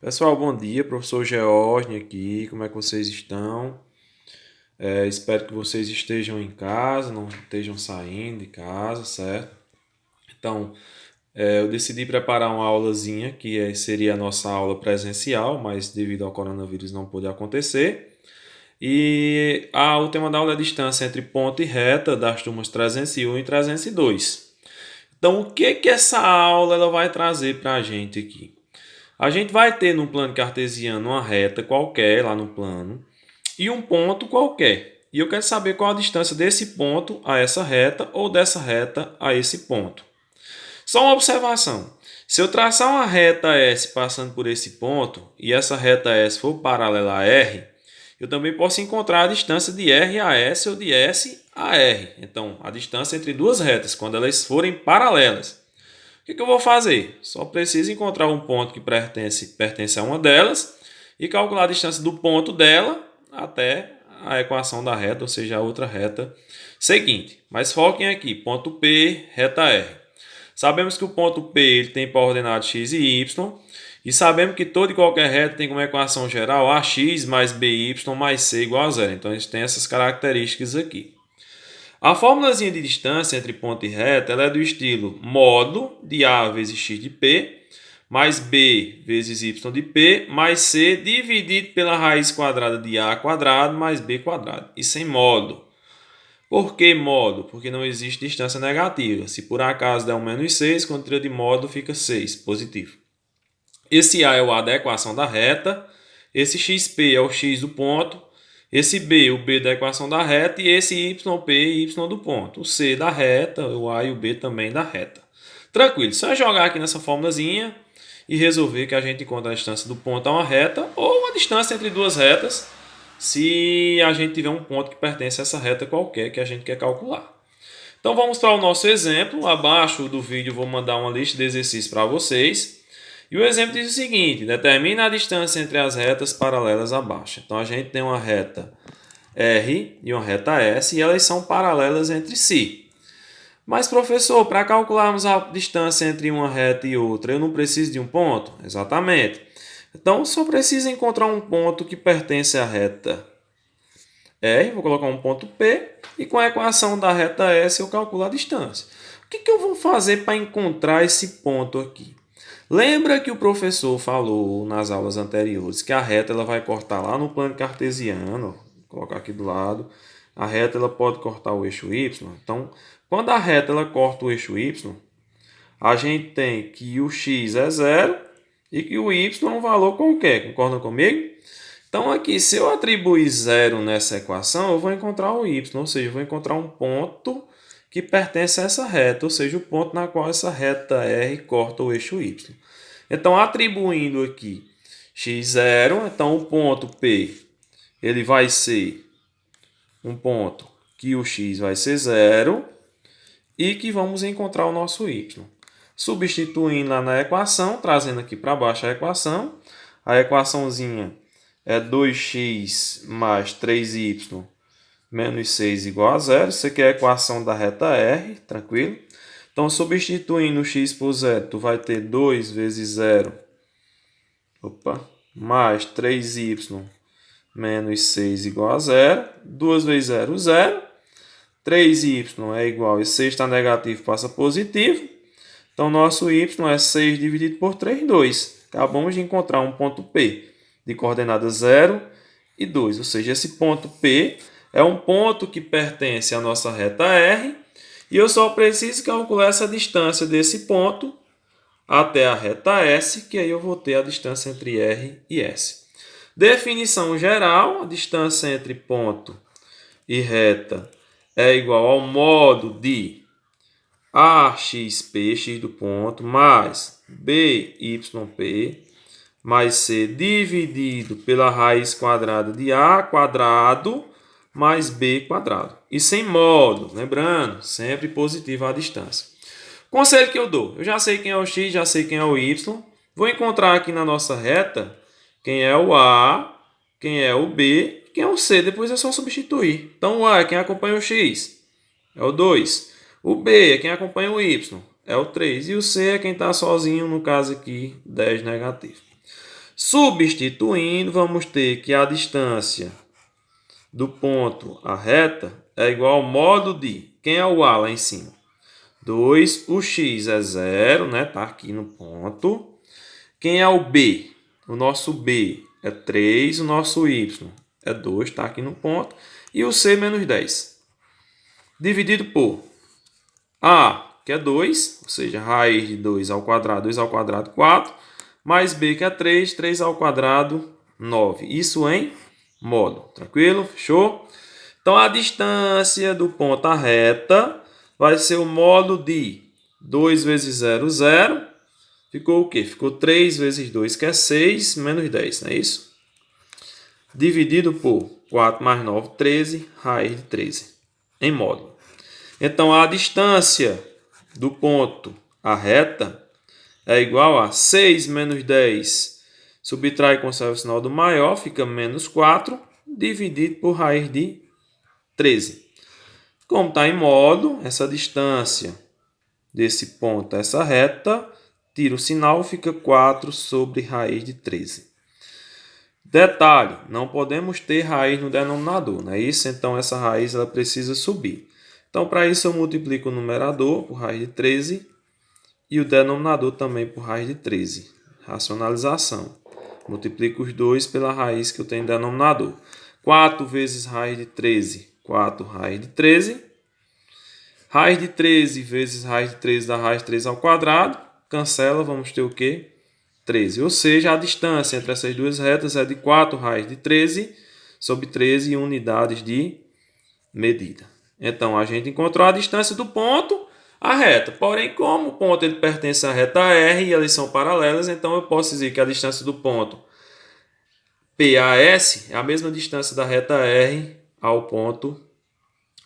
Pessoal, bom dia. Professor George aqui. Como é que vocês estão? Espero que vocês estejam em casa, não estejam saindo de casa, certo? Então, eu decidi preparar uma aulazinha seria a nossa aula presencial, mas devido ao coronavírus não pôde acontecer. O tema da aula é a distância entre ponto e reta das turmas 301 e 302. Então, o que essa aula ela vai trazer para a gente aqui? A gente vai ter no plano cartesiano uma reta qualquer lá no plano e um ponto qualquer. E eu quero saber qual a distância desse ponto a essa reta ou dessa reta a esse ponto. Só uma observação. Se eu traçar uma reta S passando por esse ponto e essa reta S for paralela a R, eu também posso encontrar a distância de R a S ou de S a R. Então, a distância entre duas retas, quando elas forem paralelas. O que eu vou fazer? Só preciso encontrar um ponto que pertence a uma delas e calcular a distância do ponto dela até a equação da reta, ou seja, a outra reta seguinte. Mas foquem aqui, ponto P, reta R. Sabemos que o ponto P ele tem coordenadas x e y, e sabemos que toda e qualquer reta tem como equação geral ax mais by mais c igual a zero. Então, a gente tem essas características aqui. A formulazinha de distância entre ponto e reta ela é do estilo módulo de A vezes x de P, mais B vezes y de P, mais C dividido pela raiz quadrada de A quadrado mais B quadrado. E sem módulo. Por que módulo? Porque não existe distância negativa. Se por acaso der um menos 6, quando tira de módulo fica 6, positivo. Esse A é o A da equação da reta. Esse xp é o x do ponto. Esse B, o B da equação da reta. E esse YP, Y do ponto. O C da reta, o A e o B também da reta. Tranquilo, só jogar aqui nessa formulazinha e resolver que a gente encontra a distância do ponto a uma reta ou a distância entre duas retas, se a gente tiver um ponto que pertence a essa reta qualquer que a gente quer calcular. Então vamos para o nosso exemplo. Abaixo do vídeo eu vou mandar uma lista de exercícios para vocês. E o exemplo diz o seguinte: determina a distância entre as retas paralelas abaixo. Então a gente tem uma reta R e uma reta S e elas são paralelas entre si. Mas, professor, para calcularmos a distância entre uma reta e outra, eu não preciso de um ponto? Exatamente. Então, só preciso encontrar um ponto que pertence à reta R, vou colocar um ponto P, e com a equação da reta S eu calculo a distância. O que eu vou fazer para encontrar esse ponto aqui? Lembra que o professor falou nas aulas anteriores que a reta ela vai cortar lá no plano cartesiano, vou colocar aqui do lado, a reta ela pode cortar o eixo Y. Então, quando a reta ela corta o eixo Y, a gente tem que o x é zero e que o y é um valor qualquer. Concordam comigo? Então, aqui, se eu atribuir zero nessa equação, eu vou encontrar o y, ou seja, eu vou encontrar um ponto que pertence a essa reta, ou seja, o ponto na qual essa reta R corta o eixo y. Então, atribuindo aqui x0, então o ponto P ele vai ser um ponto que o x vai ser zero e que vamos encontrar o nosso y. Substituindo lá na equação, trazendo aqui para baixo a equaçãozinha é 2x mais 3y menos 6 igual a zero. Isso aqui é a equação da reta R, tranquilo? Então, substituindo o x por zero, tu vai ter 2 vezes 0 mais 3y menos 6 igual a zero. 2 vezes 0, 0. 3y é igual a 6 está negativo, passa positivo. Então, nosso y é 6 dividido por 3, 2. Acabamos de encontrar um ponto P de coordenadas 0 e 2. Ou seja, esse ponto P é um ponto que pertence à nossa reta R. E eu só preciso calcular essa distância desse ponto até a reta S, que aí eu vou ter a distância entre R e S. Definição geral, a distância entre ponto e reta é igual ao modo de AXP, x do ponto, mais BYP, mais C dividido pela raiz quadrada de A quadrado, mais B quadrado. E sem módulo, lembrando, sempre positivo a distância. Conselho que eu dou, eu já sei quem é o X, já sei quem é o Y, vou encontrar aqui na nossa reta quem é o A, quem é o B, quem é o C, depois é só substituir. Então o A é quem acompanha o X, é o 2. O B é quem acompanha o Y, é o 3. E o C é quem está sozinho, no caso aqui, 10 negativo. Substituindo, vamos ter que a distância do ponto à reta é igual ao modo de... Quem é o A lá em cima? 2. O X é 0, né? Tá aqui no ponto. Quem é o B? O nosso B é 3. O nosso Y é 2, tá aqui no ponto. E o C menos 10. Dividido por A, que é 2, ou seja, raiz de 2 ao quadrado, 4, mais B, que é 3, 3 ao quadrado, 9. Isso em modo. Tranquilo? Fechou? Então, a distância do ponto à reta vai ser o modo de 2 vezes 0, 0. Ficou o quê? Ficou 3 vezes 2, que é 6, menos 10, não é isso? Dividido por 4 mais 9, 13, raiz de 13, em módulo. Então, a distância do ponto à reta é igual a 6 menos 10. Subtrai e conserva o sinal do maior, fica menos 4, dividido por raiz de 13. Como está em módulo, essa distância desse ponto a essa reta, tira o sinal, fica 4 sobre raiz de 13. Detalhe, não podemos ter raiz no denominador, não é isso? Então, essa raiz ela precisa subir. Então, para isso, eu multiplico o numerador por raiz de 13 e o denominador também por raiz de 13. Racionalização. Multiplico os dois pela raiz que eu tenho no denominador. 4 vezes raiz de 13, 4 raiz de 13. Raiz de 13 vezes raiz de 13 dá raiz de 3 ao quadrado. Cancela, vamos ter o quê? 13. Ou seja, a distância entre essas duas retas é de 4 raiz de 13 sobre 13 unidades de medida. Então, a gente encontrou a distância do ponto à reta. Porém, como o ponto ele pertence à reta R e elas são paralelas, então eu posso dizer que a distância do ponto PAS é a mesma distância da reta R ao ponto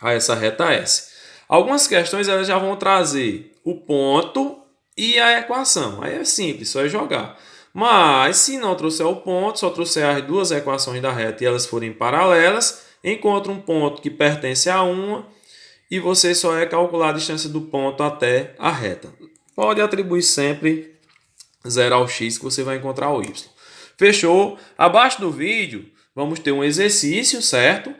a essa reta S. Algumas questões elas já vão trazer o ponto e a equação. Aí é simples, só é jogar. Mas se não trouxer o ponto, só trouxer as duas equações da reta e elas forem paralelas, encontra um ponto que pertence a uma e você só é calcular a distância do ponto até a reta. Pode atribuir sempre 0 ao x que você vai encontrar o y. Fechou? Abaixo do vídeo vamos ter um exercício, certo?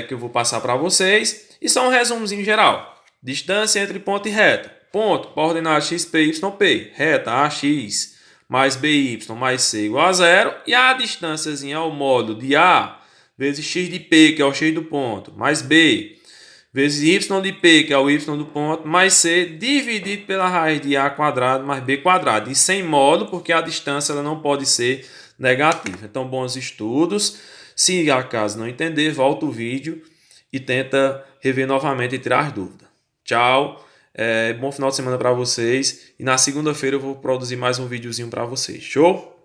Que eu vou passar para vocês. E só um resumozinho geral. Distância entre ponto e reta. Ponto, coordenada x, p, y, p. Reta, ax mais by mais c igual a 0. E a distânciazinha é o módulo de a vezes x de p, que é o x do ponto, mais b vezes y de p, que é o y do ponto, mais c dividido pela raiz de a quadrado mais b quadrado. E sem módulo, porque a distância ela não pode ser negativa. Então, bons estudos. Se acaso não entender, volta o vídeo e tenta rever novamente e tirar as dúvidas. Tchau, bom final de semana para vocês. E na segunda-feira eu vou produzir mais um videozinho para vocês. Show?